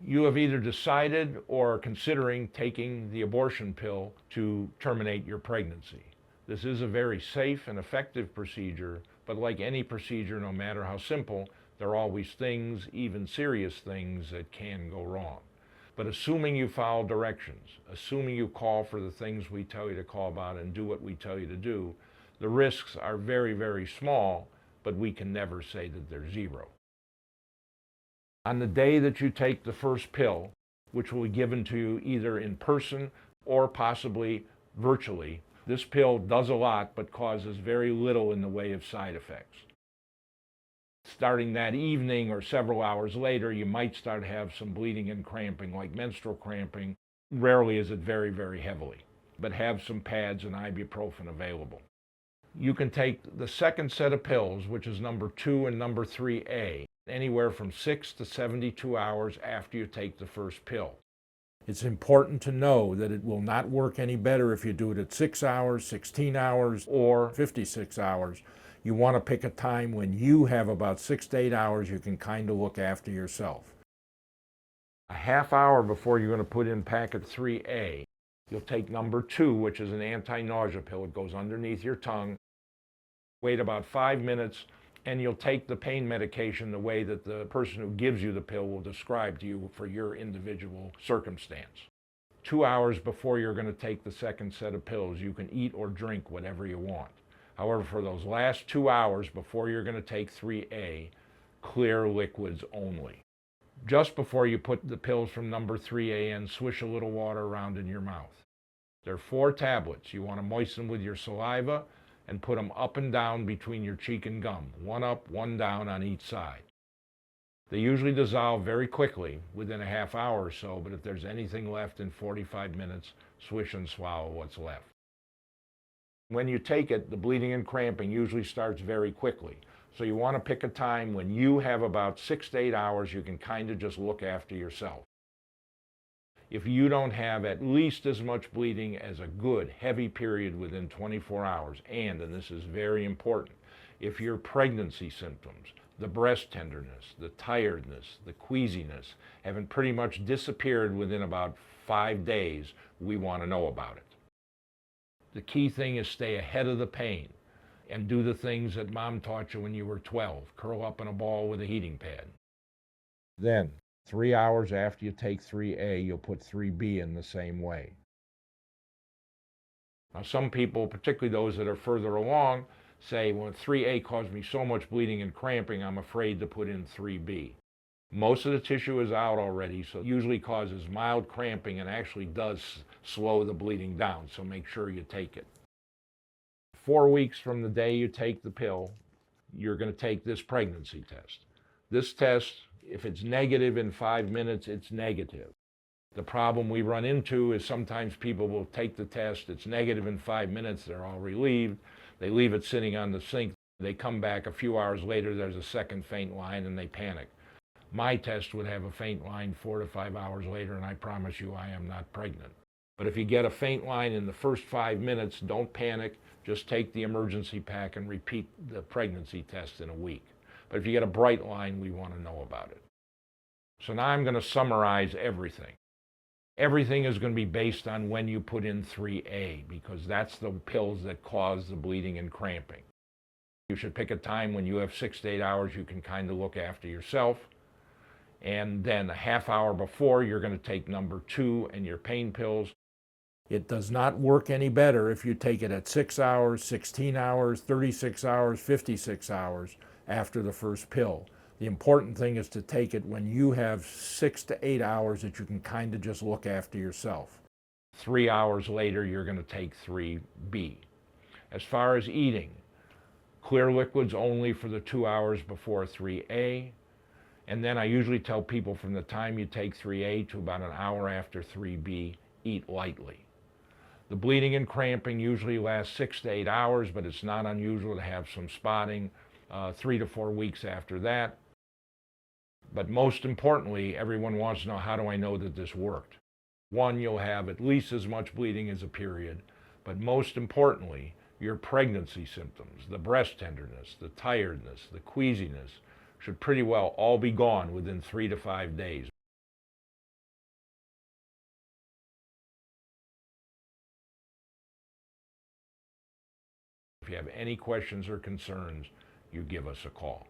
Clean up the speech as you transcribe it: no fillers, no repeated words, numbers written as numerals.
You have either decided or are considering taking the abortion pill to terminate your pregnancy. This is a very safe and effective procedure, but like any procedure, no matter how simple, there are always things, even serious things, that can go wrong. But assuming you follow directions, assuming you call for the things we tell you to call about and do what we tell you to do, the risks are very, very small, but we can never say that they're zero. On the day that you take the first pill, which will be given to you either in person or possibly virtually, this pill does a lot but causes very little in the way of side effects. Starting that evening or several hours later, you might start to have some bleeding and cramping, like menstrual cramping. Rarely is it very, very heavily, but have some pads and ibuprofen available. You can take the second set of pills, which is number 2 and number 3A, anywhere from 6 to 72 hours after you take the first pill. It's important to know that it will not work any better if you do it at 6 hours, 16 hours, or 56 hours. You want to pick a time when you have about 6 to 8 hours you can kind of look after yourself. A half hour before you're going to put in packet 3A, you'll take number 2, which is an anti-nausea pill. It goes underneath your tongue. Wait about 5 minutes, and you'll take the pain medication the way that the person who gives you the pill will describe to you for your individual circumstance. 2 hours before you're going to take the second set of pills, you can eat or drink whatever you want. However, for those last 2 hours before you're going to take 3A, clear liquids only. Just before you put the pills from number 3A in, swish a little water around in your mouth. There are 4 tablets. You want to moisten with your saliva and put them up and down between your cheek and gum, one up, one down on each side. They usually dissolve very quickly, within a half hour or so, but if there's anything left in 45 minutes, swish and swallow what's left. When you take it, the bleeding and cramping usually starts very quickly. So you want to pick a time when you have about 6 to 8 hours you can kind of just look after yourself. If you don't have at least as much bleeding as a good, heavy period within 24 hours, and this is very important, if your pregnancy symptoms, the breast tenderness, the tiredness, the queasiness, haven't pretty much disappeared within about 5 days, we want to know about it. The key thing is stay ahead of the pain and do the things that Mom taught you when you were 12. Curl up in a ball with a heating pad. Then, 3 hours after you take 3A, you'll put 3B in the same way. Now, some people, particularly those that are further along, say, well, 3A caused me so much bleeding and cramping, I'm afraid to put in 3B. Most of the tissue is out already, so it usually causes mild cramping and actually does slow the bleeding down, so make sure you take it. 4 weeks from the day you take the pill, you're going to take this pregnancy test. This test, if it's negative in 5 minutes, it's negative. The problem we run into is sometimes people will take the test, it's negative in 5 minutes, they're all relieved, they leave it sitting on the sink, they come back a few hours later, there's a second faint line, and they panic. My test would have a faint line 4 to 5 hours later, and I promise you I am not pregnant. But if you get a faint line in the first 5 minutes, don't panic, just take the emergency pack and repeat the pregnancy test in a week. But if you get a bright line, we want to know about it. So now I'm going to summarize everything. Everything is going to be based on when you put in 3A, because that's the pills that cause the bleeding and cramping. You should pick a time when you have 6 to 8 hours you can kind of look after yourself. And then a half hour before, you're going to take number 2 and your pain pills. It does not work any better if you take it at 6 hours, 16 hours, 36 hours, 56 hours after the first pill. The important thing is to take it when you have 6 to 8 hours that you can kind of just look after yourself. 3 hours later, you're going to take 3B. As far as eating, clear liquids only for the 2 hours before 3A. And then I usually tell people from the time you take 3A to about an hour after 3B, eat lightly. The bleeding and cramping usually lasts 6 to 8 hours, but it's not unusual to have some spotting 3 to 4 weeks after that. But most importantly, everyone wants to know, how do I know that this worked? One, you'll have at least as much bleeding as a period, but most importantly, your pregnancy symptoms, the breast tenderness, the tiredness, the queasiness, should pretty well all be gone within 3 to 5 days. If you have any questions or concerns, you give us a call.